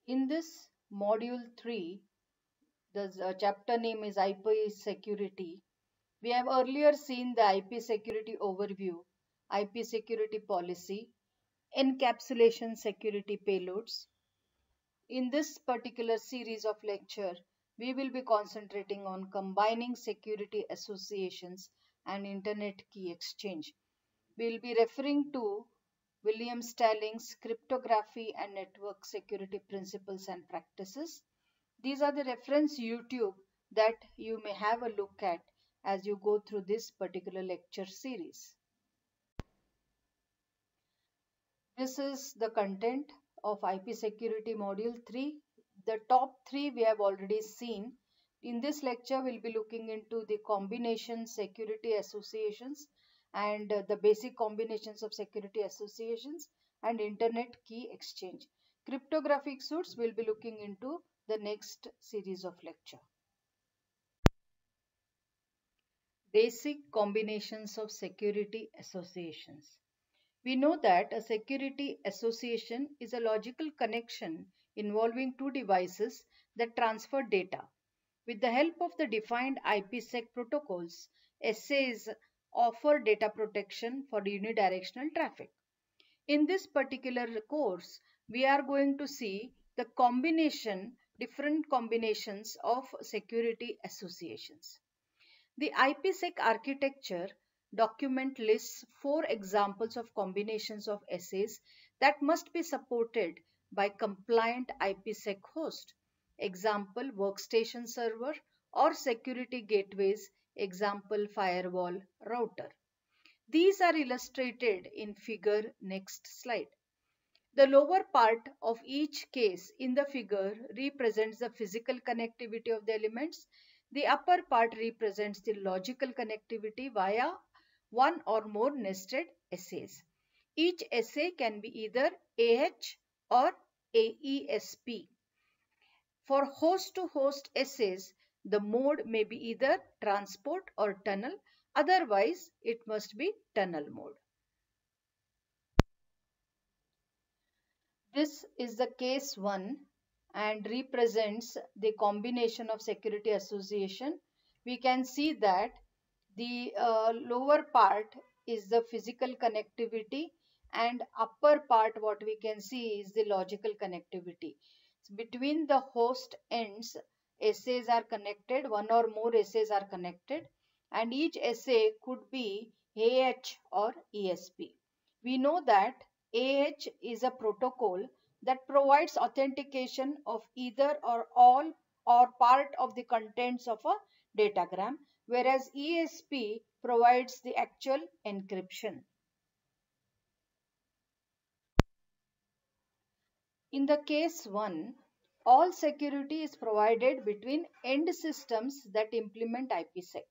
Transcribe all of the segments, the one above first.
In this module 3, the chapter name is IP Security. We have earlier seen the IP Security overview, IP Security policy, encapsulation security payloads. In this particular series of lecture, we will be concentrating on combining security associations and internet key exchange. We will be referring to William Stallings' Cryptography and Network Security Principles and Practices. These are the reference YouTube that you may have a look at as you go through this particular lecture series. This is the content of IP Security Module 3. The top 3 we have already seen. In this lecture, we'll be looking into the combination security associations and the basic combinations of security associations and internet key exchange. Cryptographic suits we'll be looking into the next series of lecture. Basic combinations of security associations. We know that a security association is a logical connection involving two devices that transfer data. With the help of the defined IPsec protocols, SAs offer data protection for unidirectional traffic. In this particular course, we are going to see the different combinations of security associations. The IPsec architecture document lists 4 examples of combinations of SAs that must be supported by compliant IPsec host. Example workstation server or security gateways, example firewall router. These are illustrated in figure next slide. The lower part of each case in the figure represents the physical connectivity of the elements. The upper part represents the logical connectivity via one or more nested SAs. Each SA can be either AH or AESP. For host-to-host SAs, the mode may be either transport or tunnel, otherwise it must be tunnel mode. This is the case 1 and represents the combination of security association. We can see that the lower part is the physical connectivity and upper part what we can see is the logical connectivity. So between the host ends, SAs are connected, one or more SAs are connected and each SA could be AH or ESP. We know that AH is a protocol that provides authentication of either or all or part of the contents of a datagram, whereas ESP provides the actual encryption. In the case 1, all security is provided between end systems that implement IPsec.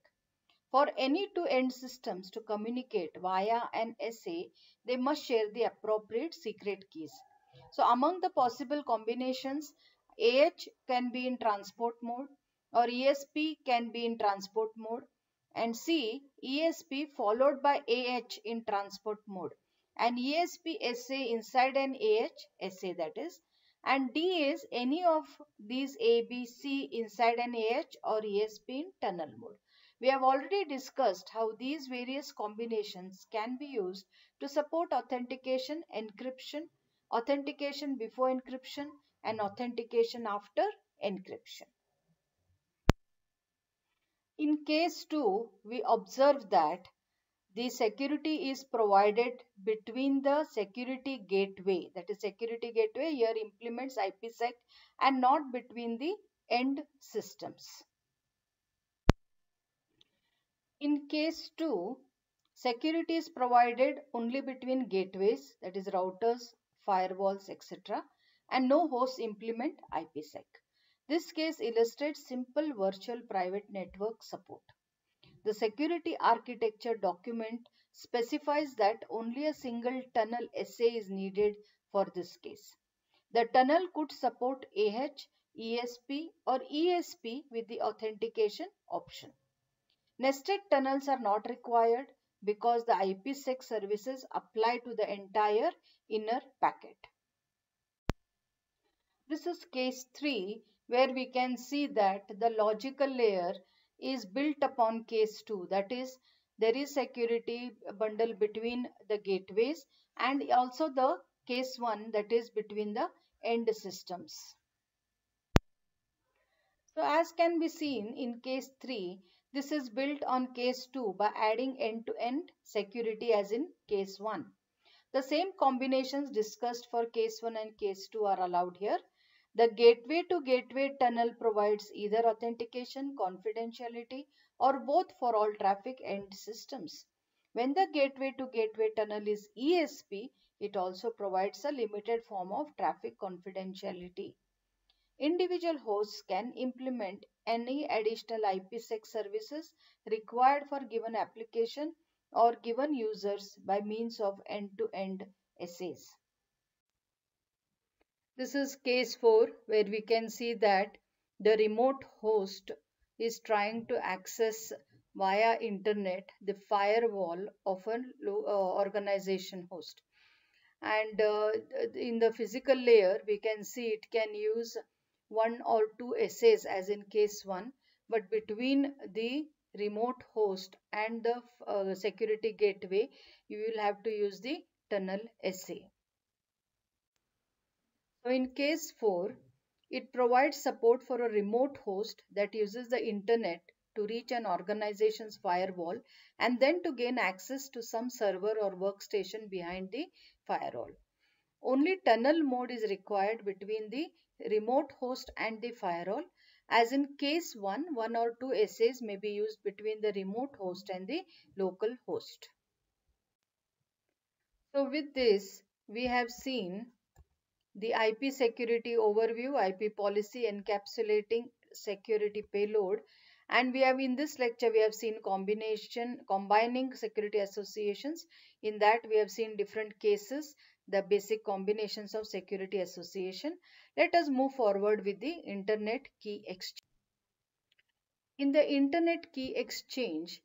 For any two end systems to communicate via an SA, they must share the appropriate secret keys. So among the possible combinations, AH can be in transport mode or ESP can be in transport mode and C, ESP followed by AH in transport mode and ESP SA inside an AH SA that is, and D is any of these ABC inside an AH or ESP in tunnel mode. We have already discussed how these various combinations can be used to support authentication, encryption, authentication before encryption, and authentication after encryption. In case 2, we observe that the security is provided between the security gateway, that is security gateway here implements IPsec, and not between the end systems. In case 2, security is provided only between gateways, that is routers, firewalls, etc. and no hosts implement IPsec. This case illustrates simple virtual private network support. The security architecture document specifies that only a single tunnel SA is needed for this case. The tunnel could support AH, ESP or ESP with the authentication option. Nested tunnels are not required because the IPsec services apply to the entire inner packet. This is case 3 where we can see that the logical layer is built upon case 2. That is, there is security bundle between the gateways and also the case 1, that is between the end systems. So as can be seen in case 3, this is built on case 2 by adding end-to-end security as in case 1. The same combinations discussed for case 1 and case 2 are allowed here. The gateway to gateway tunnel provides either authentication, confidentiality, or both for all traffic end systems. When the gateway to gateway tunnel is ESP, it also provides a limited form of traffic confidentiality. Individual hosts can implement any additional IPsec services required for given application or given users by means of end-to-end essays. This is case 4 where we can see that the remote host is trying to access via internet the firewall of an organization host. And in the physical layer we can see it can use one or two essays as in case 1, but between the remote host and the security gateway you will have to use the tunnel essay. So in case 4, it provides support for a remote host that uses the internet to reach an organization's firewall and then to gain access to some server or workstation behind the firewall. Only tunnel mode is required between the remote host and the firewall. As in case 1, one or two essays may be used between the remote host and the local host. So with this, we have seen the IP security overview, IP policy encapsulating security payload, and we have in this lecture we have seen combining security associations. In that we have seen different cases, the basic combinations of security association. Let us move forward with the internet key exchange. In the internet key exchange,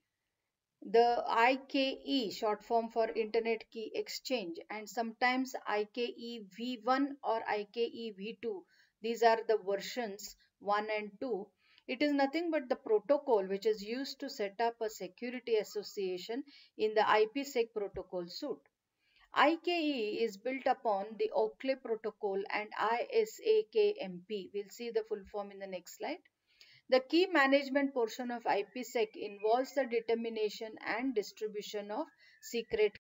the IKE, short form for Internet Key Exchange, and sometimes IKE v1 or IKE v2. These are the versions 1 and 2. It is nothing but the protocol which is used to set up a security association in the IPsec protocol suite. IKE is built upon the Oakley protocol and ISAKMP. We'll see the full form in the next slide. The key management portion of IPsec involves the determination and distribution of secret.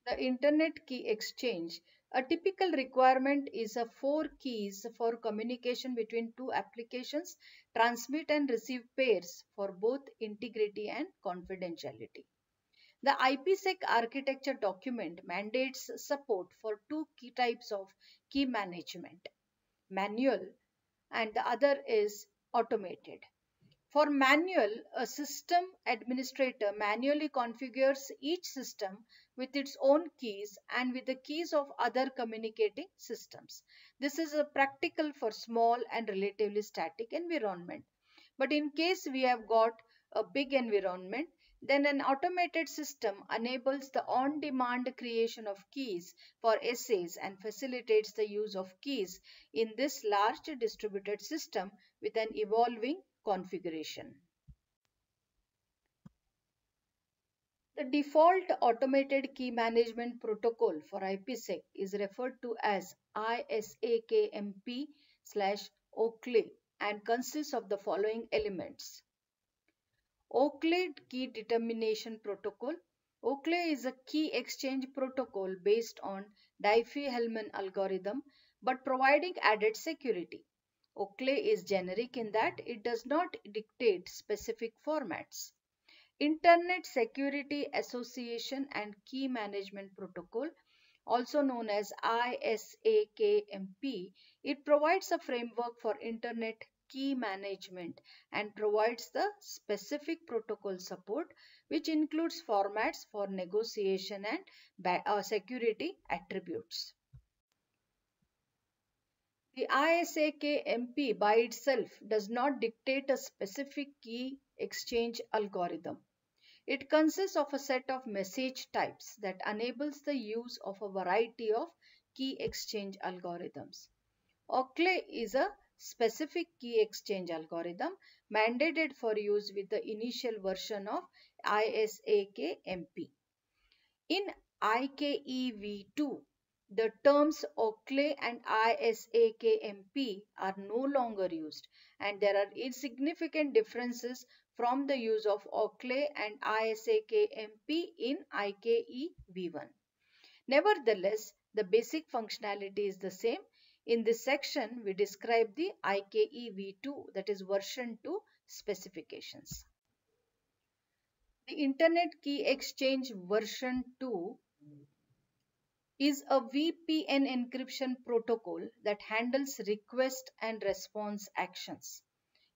The Internet Key Exchange. A typical requirement is a 4 keys for communication between two applications, transmit and receive pairs for both integrity and confidentiality. The IPsec architecture document mandates support for two key types of key management: manual, and the other is automated. For manual, a system administrator manually configures each system with its own keys and with the keys of other communicating systems. This is practical for small and relatively static environment. But in case we have got a big environment, then an automated system enables the on-demand creation of keys for essays and facilitates the use of keys in this large distributed system with an evolving configuration. The default automated key management protocol for IPsec is referred to as ISAKMP/Oakley and consists of the following elements. Oakley Key Determination Protocol. Oakley is a key exchange protocol based on Diffie-Hellman algorithm but providing added security. Oakley is generic in that it does not dictate specific formats. Internet Security Association and Key Management Protocol, also known as ISAKMP, it provides a framework for Internet key management and provides the specific protocol support which includes formats for negotiation and security attributes. The ISAKMP by itself does not dictate a specific key exchange algorithm. It consists of a set of message types that enables the use of a variety of key exchange algorithms. OCLE is a specific key exchange algorithm mandated for use with the initial version of ISAK-MP. In IKEv2, the terms OCLE and ISAK-MP are no longer used, and there are insignificant differences from the use of OCLE and ISAK-MP in IKEv1. Nevertheless, the basic functionality is the same. In this section, we describe the IKEv2, that is version 2 specifications. The Internet Key Exchange version 2 is a VPN encryption protocol that handles request and response actions.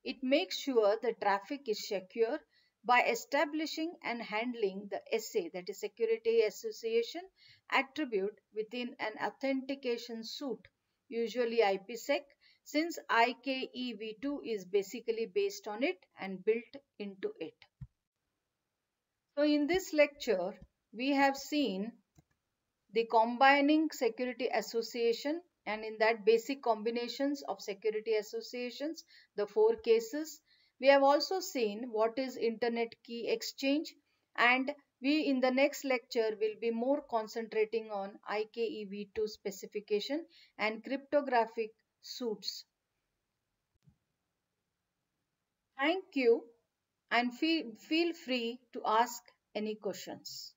It makes sure the traffic is secure by establishing and handling the SA, that is Security Association attribute within an authentication suite, usually IPsec, since IKEv2 is basically based on it and built into it. So in this lecture, we have seen the combining security association, and in that basic combinations of security associations, the four cases. We have also seen what is internet key exchange, and we in the next lecture will be more concentrating on IKEv2 specification and cryptographic suites. Thank you, and feel free to ask any questions.